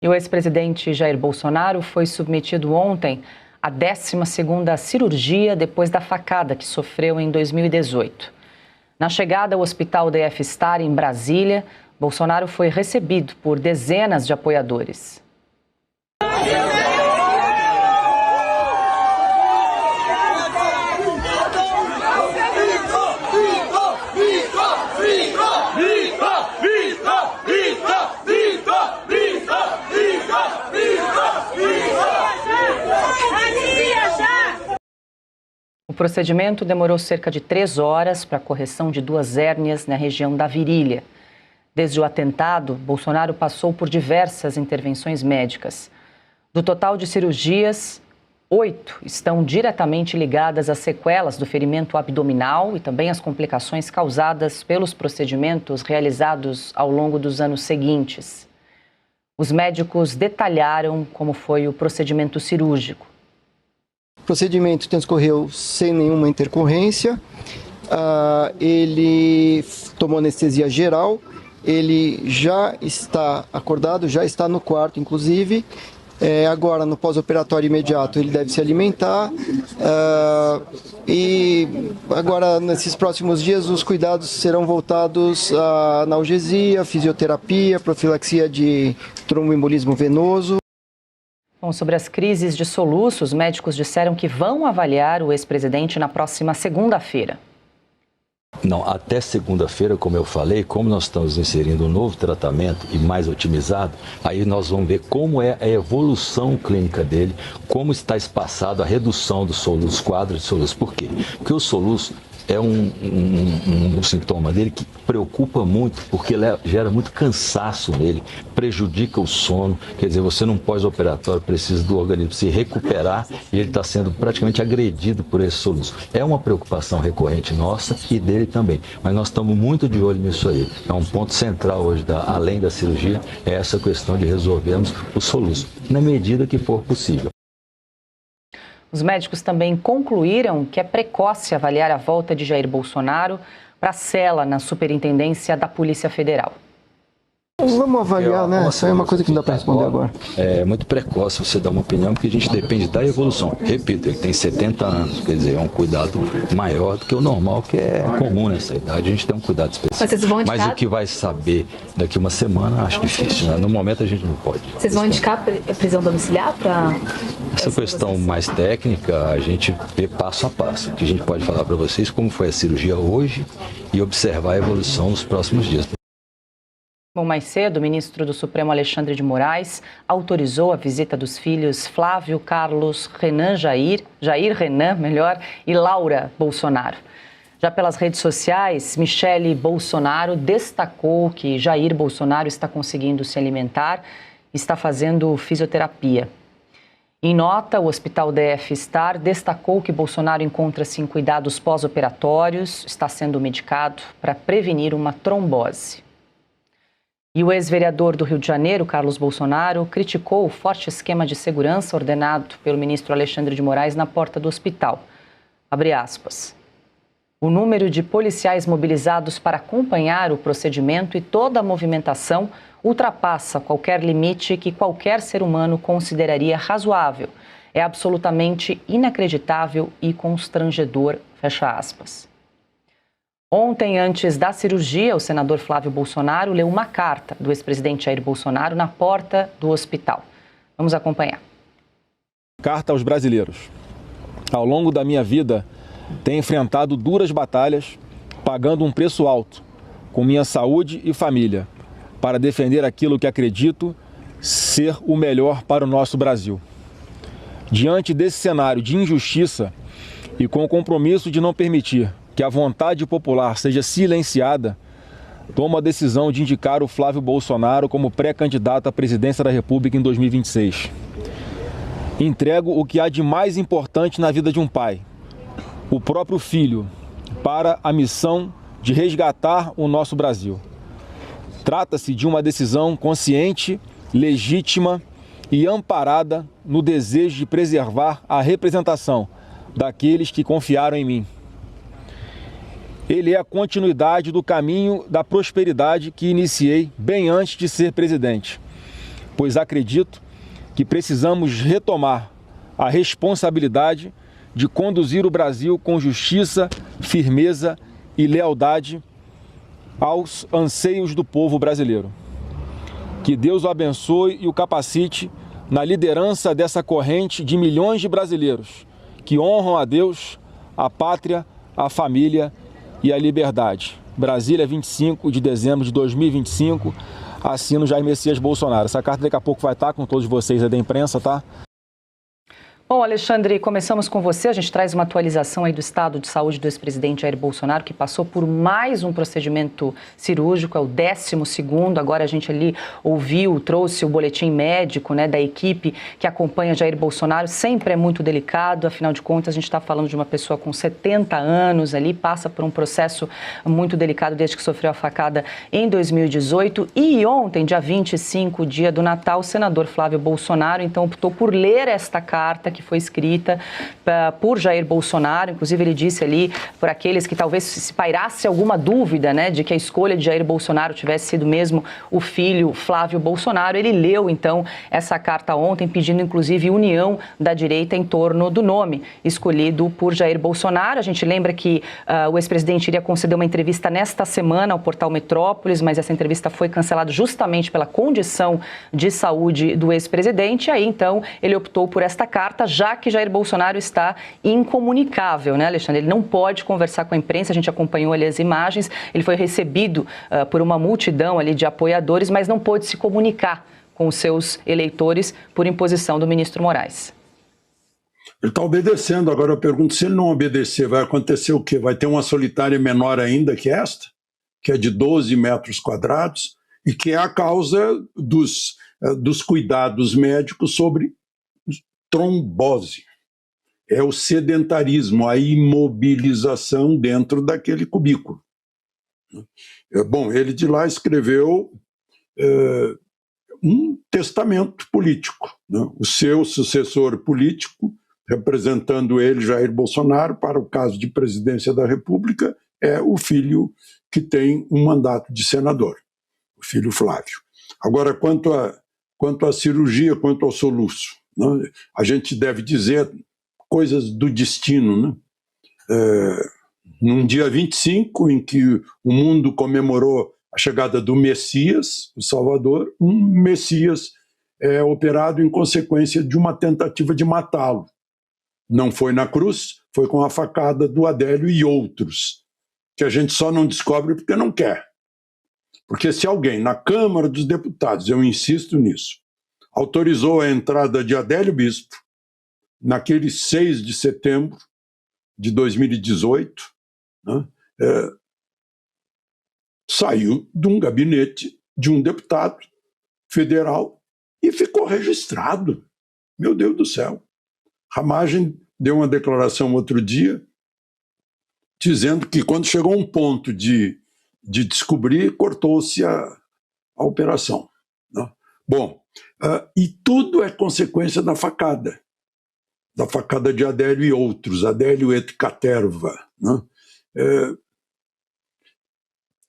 E o ex-presidente Jair Bolsonaro foi submetido ontem à 12ª cirurgia depois da facada que sofreu em 2018. Na chegada ao Hospital DF Star, em Brasília, Bolsonaro foi recebido por dezenas de apoiadores. O procedimento demorou cerca de 3 horas para a correção de 2 hérnias na região da virilha. Desde o atentado, Bolsonaro passou por diversas intervenções médicas. Do total de cirurgias, 8 estão diretamente ligadas às sequelas do ferimento abdominal e também às complicações causadas pelos procedimentos realizados ao longo dos anos seguintes. Os médicos detalharam como foi o procedimento cirúrgico. O procedimento transcorreu sem nenhuma intercorrência, ele tomou anestesia geral, ele já está acordado, já está no quarto, inclusive. Agora, no pós-operatório imediato, ele deve se alimentar e agora, nesses próximos dias, os cuidados serão voltados à analgesia, fisioterapia, profilaxia de tromboembolismo venoso. Bom, sobre as crises de soluço, os médicos disseram que vão avaliar o ex-presidente na próxima segunda-feira. Não, até segunda-feira, como eu falei, como nós estamos inserindo um novo tratamento e mais otimizado, aí nós vamos ver como é a evolução clínica dele, como está espaçado a redução dos quadros de soluço. Por quê? Porque o soluço é um sintoma dele que preocupa muito, porque ele gera muito cansaço nele, prejudica o sono. Quer dizer, você num pós-operatório precisa do organismo se recuperar e ele está sendo praticamente agredido por esse soluço. É uma preocupação recorrente nossa e dele também, mas nós estamos muito de olho nisso aí. É um ponto central hoje, além da cirurgia, é essa questão de resolvermos o soluço, na medida que for possível. Os médicos também concluíram que é precoce avaliar a volta de Jair Bolsonaro para a cela na Superintendência da Polícia Federal. Vamos avaliar, né? Isso é uma coisa que não dá para responder agora. É muito precoce você dar uma opinião, porque a gente depende da evolução. Repito, ele tem 70 anos, quer dizer, é um cuidado maior do que o normal, que é comum nessa idade. A gente tem um cuidado especial. Mas o que vai saber daqui uma semana, acho difícil, né? No momento a gente não pode. Vocês vão indicar prisão domiciliar para... Essa questão mais técnica, a gente vê passo a passo. O que a gente pode falar para vocês, como foi a cirurgia hoje e observar a evolução nos próximos dias. Bom, mais cedo, o ministro do Supremo Alexandre de Moraes autorizou a visita dos filhos Flávio, Carlos, Jair Renan, e Laura Bolsonaro. Já pelas redes sociais, Michele Bolsonaro destacou que Jair Bolsonaro está conseguindo se alimentar e está fazendo fisioterapia. Em nota, o Hospital DF Star destacou que Bolsonaro encontra-se em cuidados pós-operatórios, está sendo medicado para prevenir uma trombose. E o ex-vereador do Rio de Janeiro, Carlos Bolsonaro, criticou o forte esquema de segurança ordenado pelo ministro Alexandre de Moraes na porta do hospital. Abre aspas. O número de policiais mobilizados para acompanhar o procedimento e toda a movimentação ultrapassa qualquer limite que qualquer ser humano consideraria razoável. É absolutamente inacreditável e constrangedor, fecha aspas. Ontem, antes da cirurgia, o senador Flávio Bolsonaro leu uma carta do ex-presidente Jair Bolsonaro na porta do hospital. Vamos acompanhar. Carta aos brasileiros. Ao longo da minha vida, tenho enfrentado duras batalhas, pagando um preço alto, com minha saúde e família, para defender aquilo que acredito ser o melhor para o nosso Brasil. Diante desse cenário de injustiça e com o compromisso de não permitir que a vontade popular seja silenciada, tomo a decisão de indicar o Flávio Bolsonaro como pré-candidato à presidência da República em 2026. Entrego o que há de mais importante na vida de um pai, o próprio filho, para a missão de resgatar o nosso Brasil. Trata-se de uma decisão consciente, legítima e amparada no desejo de preservar a representação daqueles que confiaram em mim. Ele é a continuidade do caminho da prosperidade que iniciei bem antes de ser presidente. pois acredito que precisamos retomar a responsabilidade de conduzir o Brasil com justiça, firmeza e lealdade aos anseios do povo brasileiro. Que Deus o abençoe e o capacite na liderança dessa corrente de milhões de brasileiros que honram a Deus, a pátria, a família e a liberdade. Brasília, 25 de dezembro de 2025, assino Jair Messias Bolsonaro. Essa carta daqui a pouco vai estar com todos vocês aí da imprensa, tá? Bom, Alexandre, começamos com você. A gente traz uma atualização aí do estado de saúde do ex-presidente Jair Bolsonaro, que passou por mais um procedimento cirúrgico, é o 12º. Agora a gente ali trouxe o boletim médico, né, da equipe que acompanha Jair Bolsonaro. Sempre é muito delicado, afinal de contas a gente está falando de uma pessoa com 70 anos ali, passa por um processo muito delicado desde que sofreu a facada em 2018. E ontem, dia 25, dia do Natal, o senador Flávio Bolsonaro, então, optou por ler esta carta que foi escrita por Jair Bolsonaro. Inclusive, ele disse ali, por aqueles que talvez se pairasse alguma dúvida, né, de que a escolha de Jair Bolsonaro tivesse sido mesmo o filho Flávio Bolsonaro. Ele leu, então, essa carta ontem, pedindo, inclusive, união da direita em torno do nome escolhido por Jair Bolsonaro. A gente lembra que o ex-presidente iria conceder uma entrevista nesta semana ao portal Metrópolis, mas essa entrevista foi cancelada justamente pela condição de saúde do ex-presidente. Aí, então, ele optou por esta carta, já que Jair Bolsonaro está incomunicável, né, Alexandre? Ele não pode conversar com a imprensa, a gente acompanhou ali as imagens, ele foi recebido por uma multidão ali de apoiadores, mas não pôde se comunicar com os seus eleitores por imposição do ministro Moraes. Ele está obedecendo. Agora eu pergunto, se ele não obedecer, vai acontecer o quê? Vai ter uma solitária menor ainda que esta, que é de 12 metros quadrados, e que é a causa dos cuidados médicos sobre trombose. É o sedentarismo, a imobilização dentro daquele cubículo. Bom, ele de lá escreveu um testamento político, né? O seu sucessor político, representando ele, Jair Bolsonaro, para o caso de presidência da República, é o filho que tem um mandato de senador, o filho Flávio. Agora, quanto à cirurgia, quanto ao soluço, né? A gente deve dizer coisas do destino, né? Num dia 25, em que o mundo comemorou a chegada do Messias, o Salvador, um Messias é operado em consequência de uma tentativa de matá-lo. Não foi na cruz, foi com a facada do Adélio e outros, que a gente só não descobre porque não quer. Porque se alguém na Câmara dos Deputados, eu insisto nisso, autorizou a entrada de Adélio Bispo, naquele 6 de setembro de 2018, né, saiu de um gabinete de um deputado federal e ficou registrado. Meu Deus do céu. Ramagem deu uma declaração outro dia, dizendo que quando chegou um ponto de descobrir, cortou-se a operação, né? Bom, e tudo é consequência da facada de Adélio e outros, Adélio et caterva, né?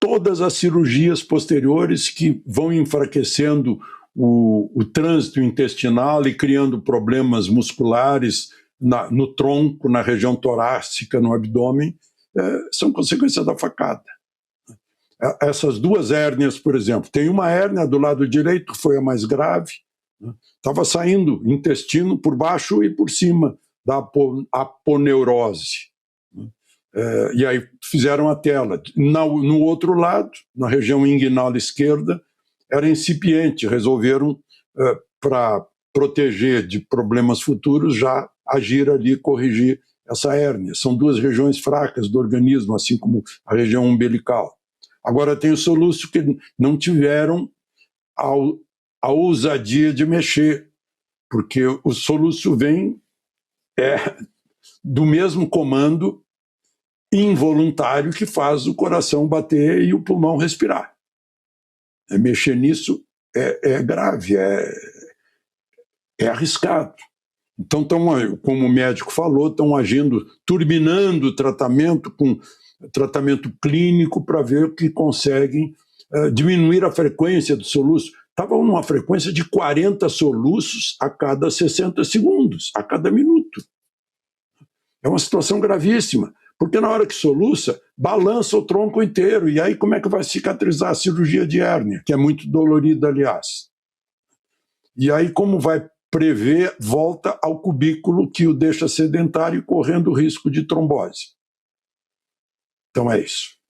Todas as cirurgias posteriores que vão enfraquecendo o trânsito intestinal e criando problemas musculares no tronco, na região torácica, no abdômen, são consequência da facada. Essas duas hérnias, por exemplo, tem uma hérnia do lado direito que foi a mais grave, estava saindo intestino por baixo e por cima da aponeurose. E aí fizeram a tela. No outro lado, na região inguinal esquerda, era incipiente, resolveram, para proteger de problemas futuros, já agir ali e corrigir essa hérnia. São duas regiões fracas do organismo, assim como a região umbilical. Agora tem o soluço que não tiveram a ousadia de mexer, porque o soluço vem do mesmo comando involuntário que faz o coração bater e o pulmão respirar. Mexer nisso é grave, é arriscado. Então, como o médico falou, estão agindo, turbinando o tratamento com tratamento clínico para ver que conseguem diminuir a frequência do soluço. estava numa frequência de 40 soluços a cada 60 segundos, a cada minuto. É uma situação gravíssima, porque na hora que soluça, balança o tronco inteiro, e aí como é que vai cicatrizar a cirurgia de hérnia, que é muito dolorida, aliás? E aí como vai prever, volta ao cubículo que o deixa sedentário e correndo o risco de trombose. Então é isso.